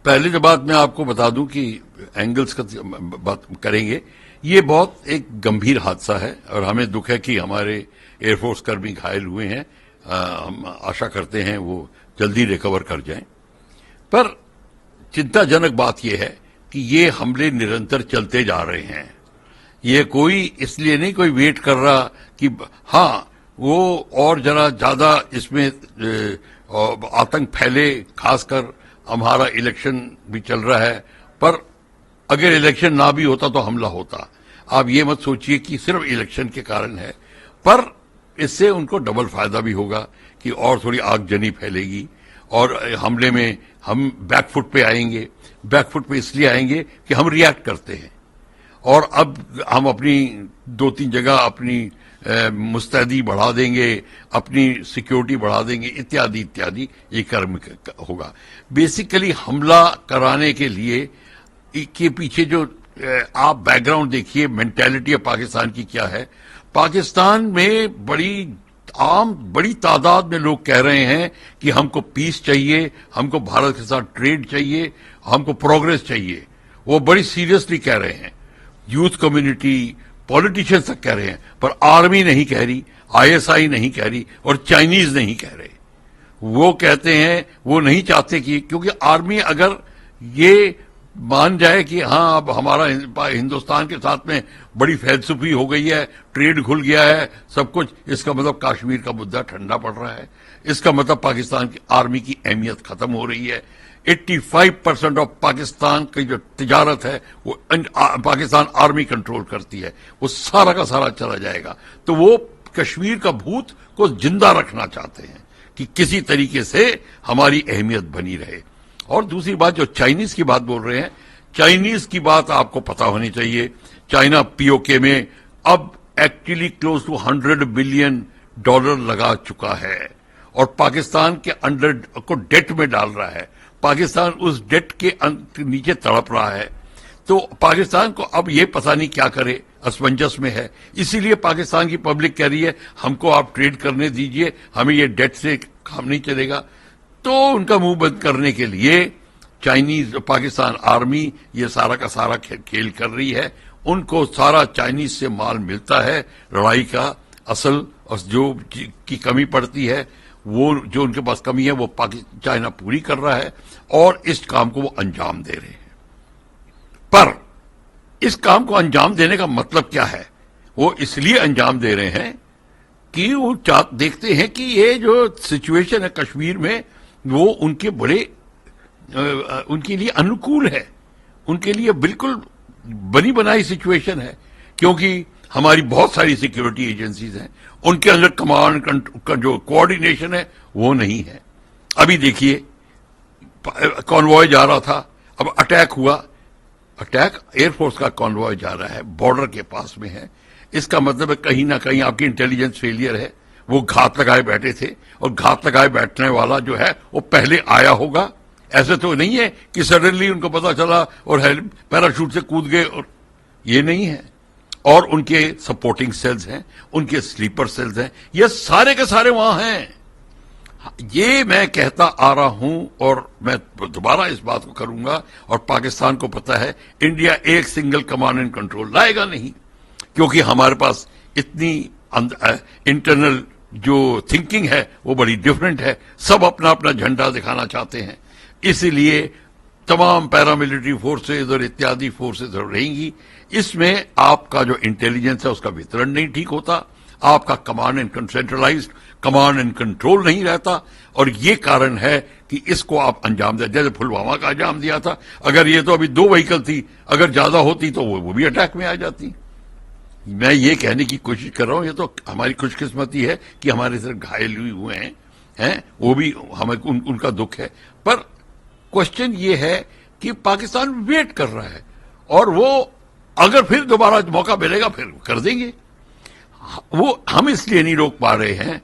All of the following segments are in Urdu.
پہلی جو بات میں آپ کو بتا دوں کہ اینگلز کا بات کریں گے، یہ بہت ایک گمبھیر حادثہ ہے اور ہمیں دکھ ہے کہ ہمارے ایئر فورس کرمی گھائل ہوئے ہیں. ہم آشا کرتے ہیں وہ جلدی ریکور کر جائیں. پر چنتا جنک بات یہ ہے کہ یہ حملے نرنتر چلتے جا رہے ہیں. یہ کوئی اس لیے نہیں کوئی ویٹ کر رہا کہ ہاں وہ اور ذرا زیادہ اس میں آتنک پھیلے، خاص کر ہمارا الیکشن بھی چل رہا ہے. پر اگر الیکشن نہ بھی ہوتا تو حملہ ہوتا. آپ یہ مت سوچئے کہ صرف الیکشن کے کارن ہے، پر اس سے ان کو ڈبل فائدہ بھی ہوگا کہ اور تھوڑی آگ جنی پھیلے گی اور حملے میں ہم بیک فٹ پہ آئیں گے. بیک فٹ پہ اس لیے آئیں گے کہ ہم ریئیکٹ کرتے ہیں اور اب ہم اپنی 2-3 جگہ اپنی مستعدی بڑھا دیں گے، اپنی سیکیورٹی بڑھا دیں گے، اتیادی اتیادی. یہ کرم ہوگا. بیسیکلی حملہ کرانے کے لیے کے پیچھے جو آپ بیک گراؤنڈ دیکھیے، مینٹیلٹی آف پاکستان کی کیا ہے. پاکستان میں بڑی تعداد میں لوگ کہہ رہے ہیں کہ ہم کو پیس چاہیے، ہم کو بھارت کے ساتھ ٹریڈ چاہیے، ہم کو پروگرس چاہیے. وہ بڑی سیریسلی کہہ رہے ہیں. یوتھ کمیونٹی، پولیٹیشین تک کہہ رہے ہیں، پر آرمی نہیں کہہ رہی، ISI نہیں کہہ رہی اور چائنیز نہیں کہہ رہے. وہ کہتے ہیں وہ نہیں چاہتے کہ کیونکہ آرمی اگر یہ مان جائے کہ ہاں اب ہمارا ہندوستان کے ساتھ میں بڑی فلسفی ہو گئی ہے، ٹریڈ کھل گیا ہے، سب کچھ، اس کا مطلب کاشمیر کا مدعا ٹھنڈا پڑ رہا ہے. اس کا مطلب پاکستان کی آرمی کی اہمیت ختم ہو رہی ہے. 85% آف پاکستان کی جو تجارت ہے وہ پاکستان آرمی کنٹرول کرتی ہے. وہ سارا کا سارا چلا جائے گا. تو وہ کشمیر کا بھوت کو زندہ رکھنا چاہتے ہیں کہ کسی طریقے سے ہماری اہمیت بنی رہے. اور دوسری بات جو چائنیز کی بات بول رہے ہیں، چائنیز کی بات آپ کو پتا ہونی چاہیے. چائنا POK میں اب ایکچولی کلوز ٹو $100 بلین لگا چکا ہے اور پاکستان کے انڈر کو ڈیٹ میں ڈال رہا ہے. پاکستان اس ڈیٹ کے نیچے تڑپ رہا ہے. تو پاکستان کو اب یہ پتہ نہیں کیا کرے، اسمنجس میں ہے. اسی لیے پاکستان کی پبلک کہہ رہی ہے ہم کو آپ ٹریڈ کرنے دیجئے، ہمیں یہ ڈیٹ سے کام نہیں چلے گا. تو ان کا منہ بند کرنے کے لیے چائنیز پاکستان آرمی یہ سارا کا سارا کھیل کر رہی ہے. ان کو سارا چائنیز سے مال ملتا ہے لڑائی کا. اصل جو کی کمی پڑتی ہے، وہ جو ان کے پاس کمی ہے وہ چائنا پوری کر رہا ہے اور اس کام کو وہ انجام دے رہے ہیں. پر اس کام کو انجام دینے کا مطلب کیا ہے؟ وہ اس لیے انجام دے رہے ہیں کہ وہ دیکھتے ہیں کہ یہ جو سچویشن ہے کشمیر میں وہ ان کے ان کے لیے انوکول ہے، ان کے لیے بالکل بنی بنائی سچویشن ہے. کیونکہ ہماری بہت ساری سیکیورٹی ایجنسیز ہیں، ان کے اندر کمانڈ کا جو کوآرڈینیشن ہے وہ نہیں ہے. ابھی دیکھیے کانوائے جا رہا تھا، اب اٹیک ہوا. اٹیک ایئر فورس کا کانوائے جا رہا ہے، بارڈر کے پاس میں ہے. اس کا مطلب ہے کہیں نہ کہیں آپ کی انٹیلیجنس فیلئر ہے. وہ گھات لگائے بیٹھے تھے اور گھات لگائے بیٹھنے والا جو ہے وہ پہلے آیا ہوگا. ایسے تو نہیں ہے کہ سڈنلی ان کو پتا چلا اور پیراشوٹ سے کود گئے، اور یہ نہیں ہے. اور ان کے سپورٹنگ سیلز ہیں، ان کے سلیپر سیلز ہیں، یہ سارے کے سارے وہاں ہیں. یہ میں کہتا آ رہا ہوں اور میں دوبارہ اس بات کو کروں گا. اور پاکستان کو پتا ہے انڈیا ایک سنگل کمانڈ اینڈ کنٹرول لائے گا نہیں، کیونکہ ہمارے پاس اتنی انٹرنل جو تھنکنگ ہے وہ بڑی ڈیفرنٹ ہے. سب اپنا اپنا جھنڈا دکھانا چاہتے ہیں. اسی لیے تمام پیراملٹری فورسز اور اتیادی فورسز رہیں گی. اس میں آپ کا جو انٹیلیجنس ہے اس کا وترن نہیں ٹھیک ہوتا، آپ کا command and centralised command and control نہیں رہتا. اور یہ کارن ہے کہ اس کو آپ انجام دیں. جیسے پلوامہ کا انجام دیا تھا، اگر یہ تو ابھی 2 وہیکل تھی، اگر زیادہ ہوتی تو وہ بھی اٹیک میں آ جاتی. میں یہ کہنے کی کوشش کر رہا ہوں، یہ تو ہماری خوش قسمتی ہے کہ ہمارے سر گھائل ہوئے ہیں، وہ بھی ہمیں ان کا دکھ ہے. پر کوشچن یہ ہے کہ پاکستان ویٹ کر رہا ہے اور وہ اگر پھر دوبارہ موقع ملے گا پھر کر دیں گے. وہ ہم اس لیے نہیں روک پا رہے ہیں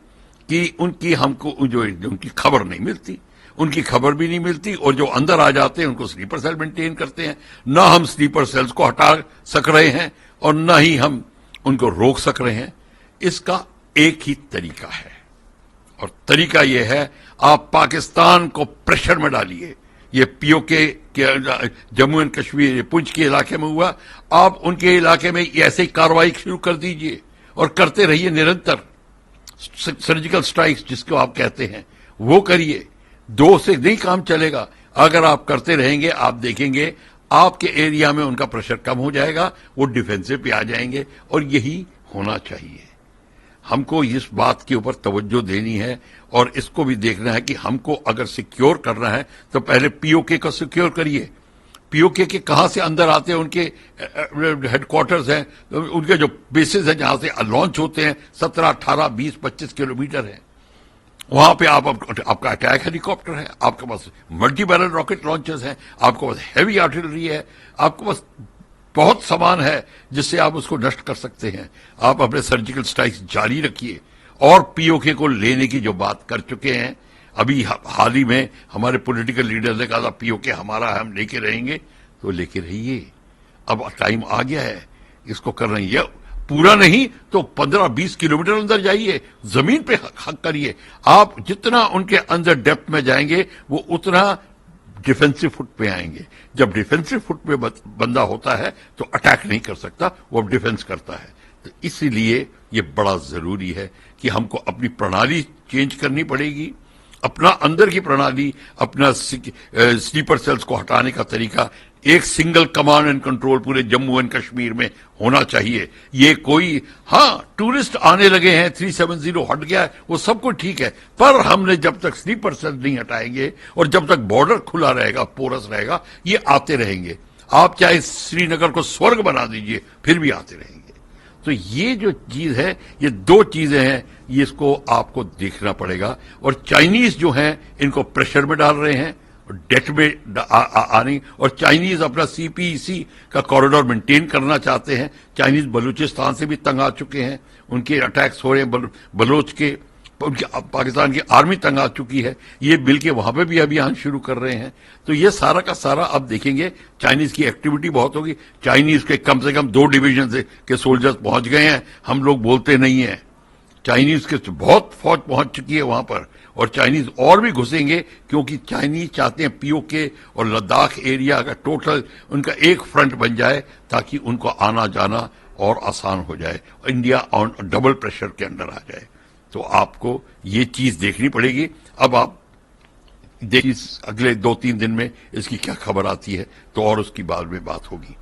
کہ ہم کو جو ان کی خبر نہیں ملتی، ان کی خبر بھی نہیں ملتی. اور جو اندر آ جاتے ہیں ان کو سلیپر سیل مینٹین کرتے ہیں. نہ ہم سلیپر سیلز کو ہٹا سک رہے ہیں اور نہ ہی ہم ان کو روک سک رہے ہیں. اس کا ایک ہی طریقہ ہے اور طریقہ یہ ہے آپ پاکستان کو پریشر میں ڈالیے یہ پی او کے جموں اینڈ کشمیر پنچ کے علاقے میں ہوا، آپ ان کے علاقے میں ایسے ہی کارروائی شروع کر دیجئے اور کرتے رہیے نرنتر. سرجیکل سٹرائکس جس کو آپ کہتے ہیں وہ کریے. دو سے نہیں کام چلے گا. اگر آپ کرتے رہیں گے آپ دیکھیں گے آپ کے ایریا میں ان کا پریشر کم ہو جائے گا، وہ ڈیفینسو پہ آ جائیں گے، اور یہی ہونا چاہیے. ہم کو اس بات کے اوپر توجہ دینی ہے اور اس کو بھی دیکھنا ہے کہ ہم کو اگر سیکیور کرنا ہے تو پہلے پی او کے کو سیکیور کریے. پی او کے کہاں سے اندر آتے ہیں، ان کے ہیڈ کوارٹرز ہیں، ان کے جو بیسز ہیں جہاں سے لانچ ہوتے ہیں 17 18 20 25 کلومیٹر ہیں. وہاں پہ آپ کا اٹیک ہیلی کاپٹر ہے، آپ کے پاس ملٹی بیرل راکٹ لانچرز ہیں، آپ کے پاس ہیوی آرٹلری ہے، آپ کے پاس بہت سامان ہے جس سے آپ اس کو نشٹ کر سکتے ہیں. آپ اپنے سرجیکل سٹرائکس جاری رکھیے. اور پی او کے کو لینے کی جو بات کر چکے ہیں، ابھی حال ہی میں ہمارے پولیٹیکل لیڈر نے کہا تھا پی او کے ہمارا ہے، ہم لے کے رہیں گے، تو لے کے رہیے. اب ٹائم آ گیا ہے اس کو کرنا. یہ پورا نہیں تو 15-20 کلومیٹر اندر جائیے، زمین پہ حق کریے. آپ جتنا ان کے اندر ڈیپتھ میں جائیں گے وہ اتنا ڈیفینسو فٹ پہ آئیں گے. جب ڈیفینسو فٹ پہ بندہ ہوتا ہے تو اٹیک نہیں کر سکتا، وہ ڈیفینس کرتا ہے. تو اسی لیے یہ بڑا ضروری ہے کہ ہم کو اپنی پرنالی چینج کرنی پڑے گی. اپنا اندر کی پرنالی، اپنا سلیپر سیلز کو ہٹانے کا طریقہ ایک سنگل کمانڈ اینڈ کنٹرول پورے جموں اینڈ کشمیر میں ہونا چاہیے. یہ کوئی ٹورسٹ آنے لگے ہیں، 370 ہٹ گیا ہے، وہ سب کچھ ٹھیک ہے، پر ہم نے جب تک سلیپر سیل نہیں ہٹائیں گے اور جب تک بارڈر کھلا رہے گا، پورس رہے گا، یہ آتے رہیں گے. آپ چاہے سری نگر کو سورگ بنا دیجئے پھر بھی آتے رہیں گے. تو یہ جو چیز ہے، یہ دو چیزیں ہیں، یہ اس کو آپ کو دیکھنا پڑے گا. اور چائنیز جو ہیں ان کو پریشر میں ڈال رہے ہیں، ڈیٹ میں آنے، اور چائنیز اپنا سی پی ای سی کا کوریڈور مینٹین کرنا چاہتے ہیں. چائنیز بلوچستان سے بھی تنگ آ چکے ہیں، ان کے اٹیکس ہو رہے ہیں بلوچ کے، ان کی پاکستان کی آرمی تنگ آ چکی ہے، یہ مل کے وہاں پہ بھی ابھیان شروع کر رہے ہیں. تو یہ سارا کا سارا آپ دیکھیں گے چائنیز کی ایکٹیویٹی بہت ہوگی. چائنیز کے کم سے کم 2 ڈویژن کے سولجرز پہنچ گئے ہیں، ہم لوگ بولتے نہیں ہیں. چائنیز کے بہت فوج پہنچ چکی ہے وہاں پر، اور چائنیز اور بھی گھسیں گے، کیونکہ چائنیز چاہتے ہیں پی او کے اور لداخ ایریا کا ٹوٹل ان کا ایک فرنٹ بن جائے تاکہ ان کو آنا جانا اور آسان ہو جائے، انڈیا ڈبل پریشر کے اندر آ جائے. تو آپ کو یہ چیز دیکھنی پڑے گی. اب آپ دیکھیے اگلے 2-3 دن میں اس کی کیا خبر آتی ہے تو اور اس کی بعد میں بات ہوگی.